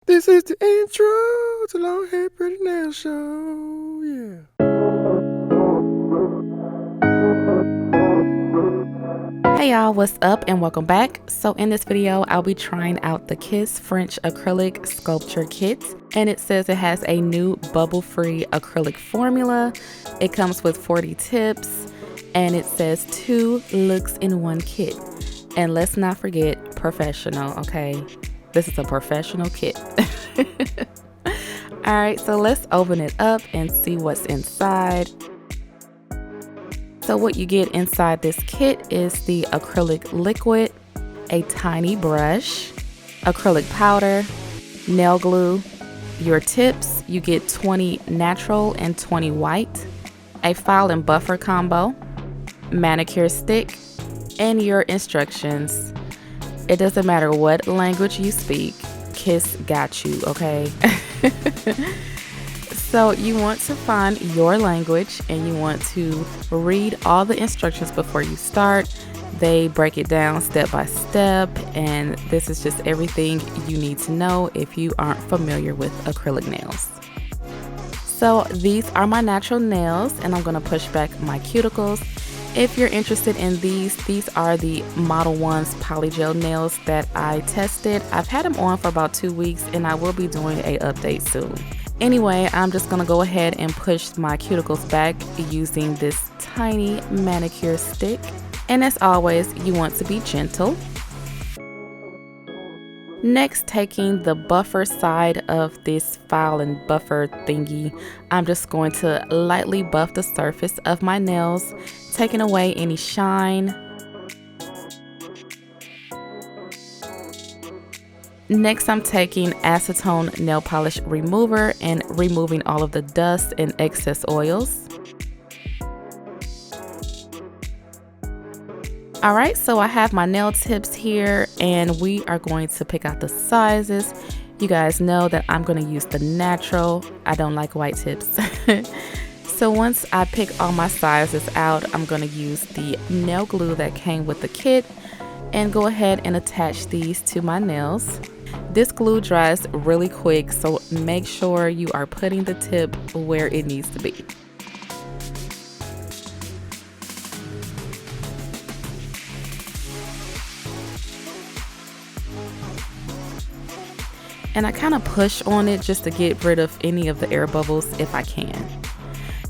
This is the intro to Long Hair Pretty Nail Show. Yeah. Hey y'all, what's up and welcome back. So in this video, I'll be trying out the Kiss French Acrylic Sculpture Kit. And it says it has a new bubble-free acrylic formula. It comes with 40 tips and it says 2 looks in 1 kit. And let's not forget professional, okay? This is a professional kit. Alright, so let's open it up and see what's inside. So what you get inside this kit is the acrylic liquid, a tiny brush, acrylic powder, nail glue, your tips. You get 20 natural and 20 white, a file and buffer combo, manicure stick, and your instructions. It doesn't matter what language you speak, Kiss got you, okay? So you want to find your language and you want to read all the instructions before you start. They break it down step by step, and this is just everything you need to know if you aren't familiar with acrylic nails. So these are my natural nails and I'm going to push back my cuticles. If you're interested in these are the Model 1's polygel nails that I tested. I've had them on for about 2 weeks and I will be doing an update soon. Anyway, I'm just gonna go ahead and push my cuticles back using this tiny manicure stick. And as always, you want to be gentle. Next, taking the buffer side of this file and buffer thingy, I'm just going to lightly buff the surface of my nails, taking away any shine. Next, I'm taking acetone nail polish remover and removing all of the dust and excess oils. All right, so I have my nail tips here and we are going to pick out the sizes. You guys know that I'm going to use the natural. I don't like white tips. So once I pick all my sizes out, I'm going to use the nail glue that came with the kit and go ahead and attach these to my nails. This glue dries really quick, so make sure you are putting the tip where it needs to be. And I kind of push on it just to get rid of any of the air bubbles if I can.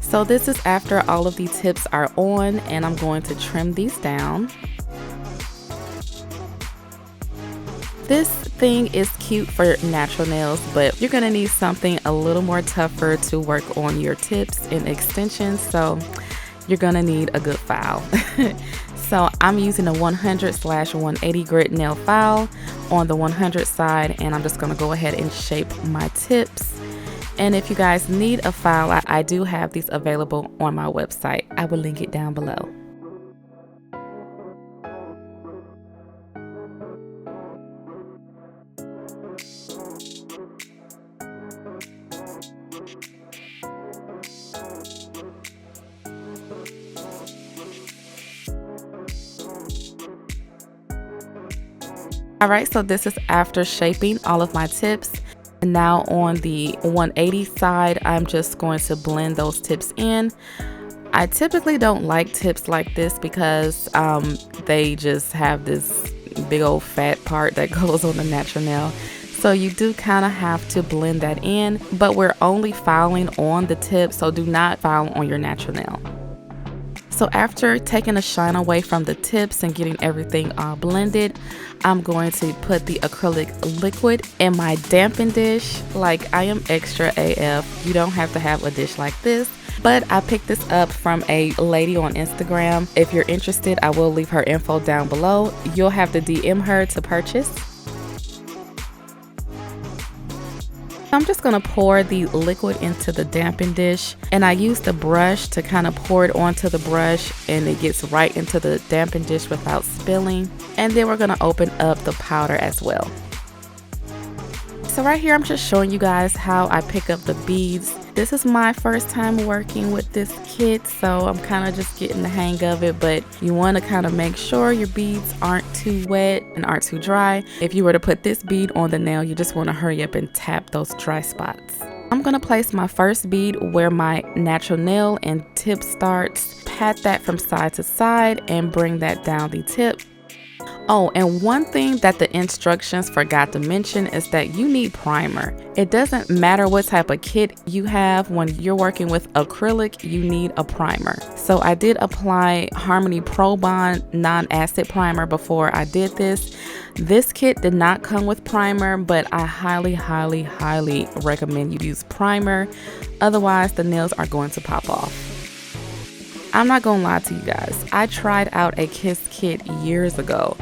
So this is after all of these tips are on, and I'm going to trim these down. This thing is cute for natural nails, but you're gonna need something a little more tougher to work on your tips and extensions, so you're gonna need a good file. So I'm using a 100/180 grit nail file on the 100 side, and I'm just gonna go ahead and shape my tips. And if you guys need a file, I do have these available on my website. I will link it down below. Alright, so this is after shaping all of my tips. And now on the 180 side, I'm just going to blend those tips in. I typically don't like tips like this because they just have this big old fat part that goes on the natural nail. So you do kind of have to blend that in, but we're only filing on the tip, so do not file on your natural nail. So after taking the shine away from the tips and getting everything all blended, I'm going to put the acrylic liquid in my dampen dish. Like, I am extra AF. You don't have to have a dish like this, but I picked this up from a lady on Instagram. If you're interested, I will leave her info down below. You'll have to DM her to purchase. I'm just going to pour the liquid into the dampen dish, and I use the brush to kind of pour it onto the brush, and it gets right into the dampen dish without spilling. And then we're going to open up the powder as well. So right here, I'm just showing you guys how I pick up the beads. This is my first time working with this kit, so I'm kind of just getting the hang of it, but you want to kind of make sure your beads aren't too wet and aren't too dry. If you were to put this bead on the nail, you just want to hurry up and tap those dry spots. I'm going to place my first bead where my natural nail and tip starts, pat that from side to side and bring that down the tip. Oh, and one thing that the instructions forgot to mention is that you need primer. It doesn't matter what type of kit you have, when you're working with acrylic, you need a primer. So I did apply Harmony Pro Bond non-acid primer before I did this. This kit did not come with primer, but I highly recommend you use primer. Otherwise, the nails are going to pop off. I'm not gonna lie to you guys, I tried out a Kiss kit years ago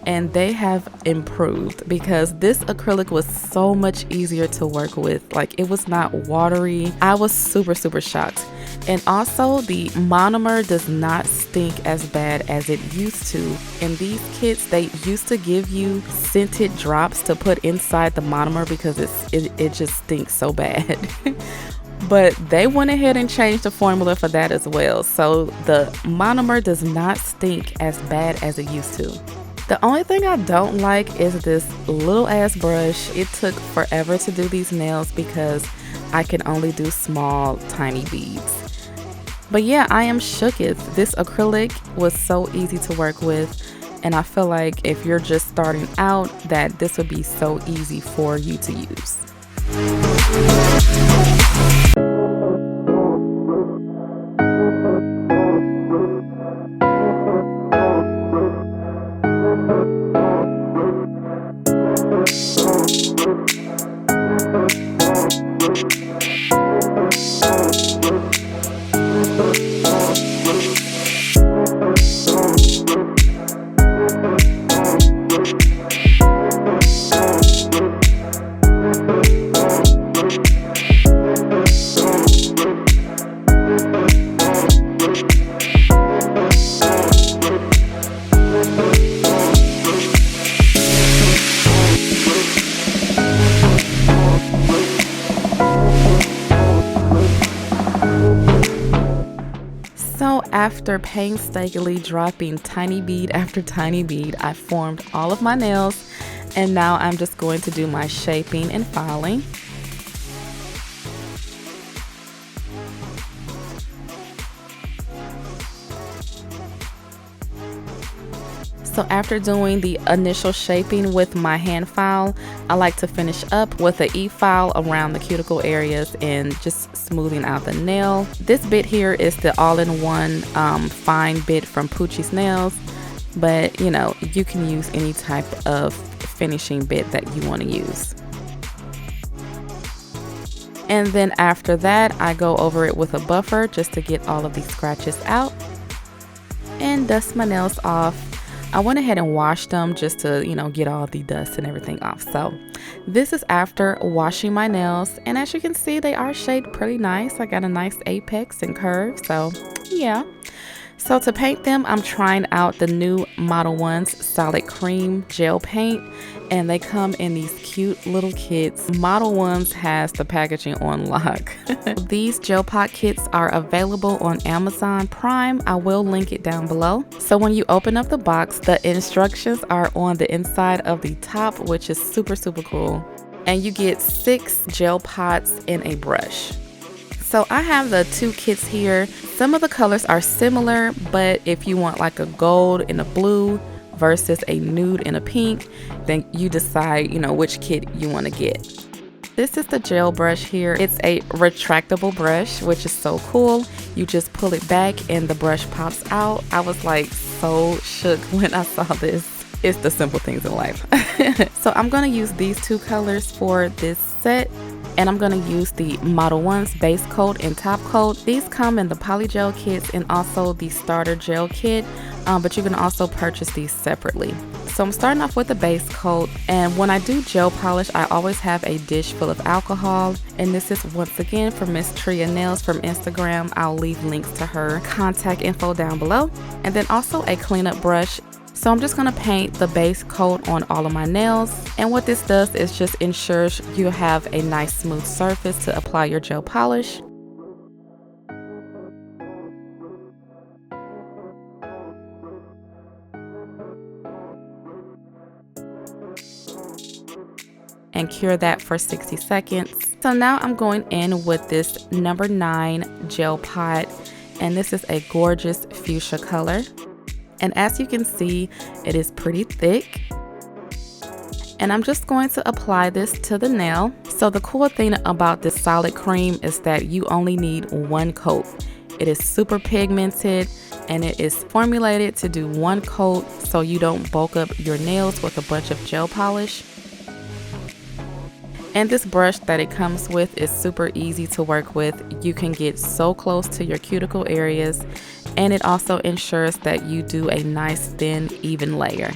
and they have improved because this acrylic was so much easier to work with. Like, it was not watery. I was super shocked. And also the monomer does not stink as bad as it used to. In these kits, they used to give you scented drops to put inside the monomer because it just stinks so bad. But they went ahead and changed the formula for that as well. So the monomer does not stink as bad as it used to. The only thing I don't like is this little ass brush. It took forever to do these nails because I can only do small, tiny beads. But yeah, I am shooketh. This acrylic was so easy to work with. And I feel like if you're just starting out, that this would be so easy for you to use. So after painstakingly dropping tiny bead after tiny bead, I formed all of my nails, and now I'm just going to do my shaping and filing. So after doing the initial shaping with my hand file, I like to finish up with an e-file around the cuticle areas and just smoothing out the nail. This bit here is the all-in-one fine bit from Poochie's Nails, but you know, you can use any type of finishing bit that you want to use. And then after that, I go over it with a buffer just to get all of these scratches out and dust my nails off. I went ahead and washed them just to, you know, get all the dust and everything off. So this is after washing my nails, and as you can see, they are shaped pretty nice. I got a nice apex and curve, so yeah. So to paint them, I'm trying out the new Model 1's Solid Cream Gel Paint, and they come in these cute little kits. Model 1's has the packaging on lock. These gel pot kits are available on Amazon Prime. I will link it down below. So when you open up the box, the instructions are on the inside of the top, which is super cool. And you get 6 gel pots and a brush. So I have the 2 kits here. Some of the colors are similar, but if you want like a gold and a blue versus a nude and a pink, then you decide, you know, which kit you want to get. This is the gel brush here. It's a retractable brush, which is so cool. You just pull it back and the brush pops out. I was like so shook when I saw this. It's the simple things in life. So I'm going to use these 2 colors for this set. And I'm going to use the Model 1's base coat and top coat. These come in the polygel kits and also the starter gel kit, but you can also purchase these separately. So I'm starting off with the base coat, and when I do gel polish, I always have a dish full of alcohol. And this is once again from Miss Tria Nails from Instagram. I'll leave links to her contact info down below. And then also a cleanup brush. So I'm just going to paint the base coat on all of my nails. And what this does is just ensures you have a nice smooth surface to apply your gel polish. And cure that for 60 seconds. So now I'm going in with this number 9 gel pot, and this is a gorgeous fuchsia color. And as you can see, it is pretty thick. And I'm just going to apply this to the nail. So the cool thing about this solid cream is that you only need one coat. It is super pigmented and it is formulated to do one coat so you don't bulk up your nails with a bunch of gel polish. And this brush that it comes with is super easy to work with. You can get so close to your cuticle areas, and it also ensures that you do a nice thin, even layer.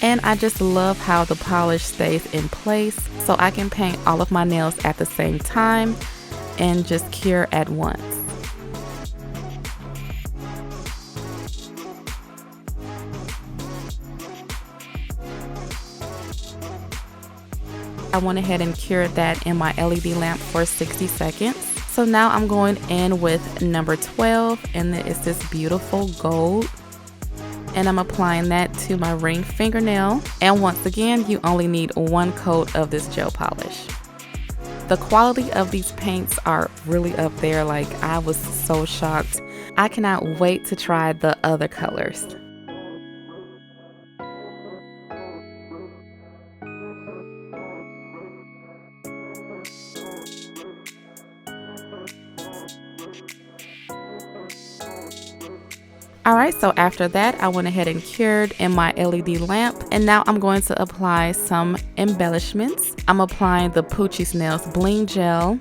And I just love how the polish stays in place, so I can paint all of my nails at the same time and just cure at once. I went ahead and cured that in my LED lamp for 60 seconds. So now I'm going in with number 12, and it's this beautiful gold. And I'm applying that to my ring fingernail. And once again, you only need one coat of this gel polish. The quality of these paints are really up there. Like, I was so shocked. I cannot wait to try the other colors. Alright, so after that, I went ahead and cured in my LED lamp, and now I'm going to apply some embellishments. I'm applying the Poochie's Nails Bling Gel.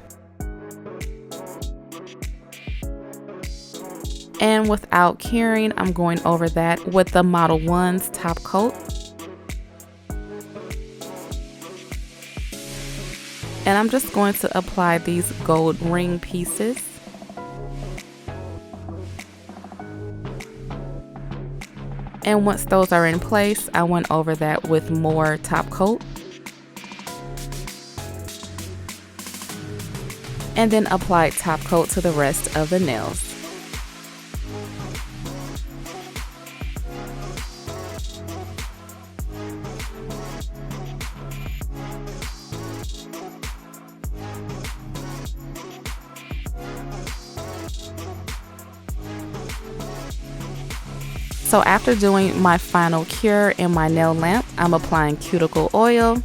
And without curing, I'm going over that with the Model 1's top coat. And I'm just going to apply these gold ring pieces. And once those are in place, I went over that with more top coat. And then applied top coat to the rest of the nails. So after doing my final cure in my nail lamp, I'm applying cuticle oil.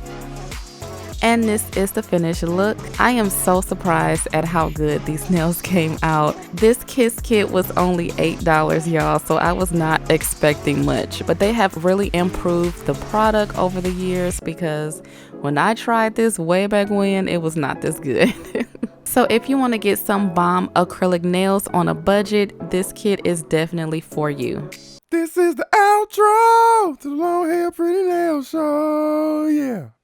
And this is the finished look. I am so surprised at how good these nails came out. This Kiss kit was only $8, y'all, so I was not expecting much. But they have really improved the product over the years, because when I tried this way back when, it was not this good. So if you want to get some bomb acrylic nails on a budget, this kit is definitely for you. This is the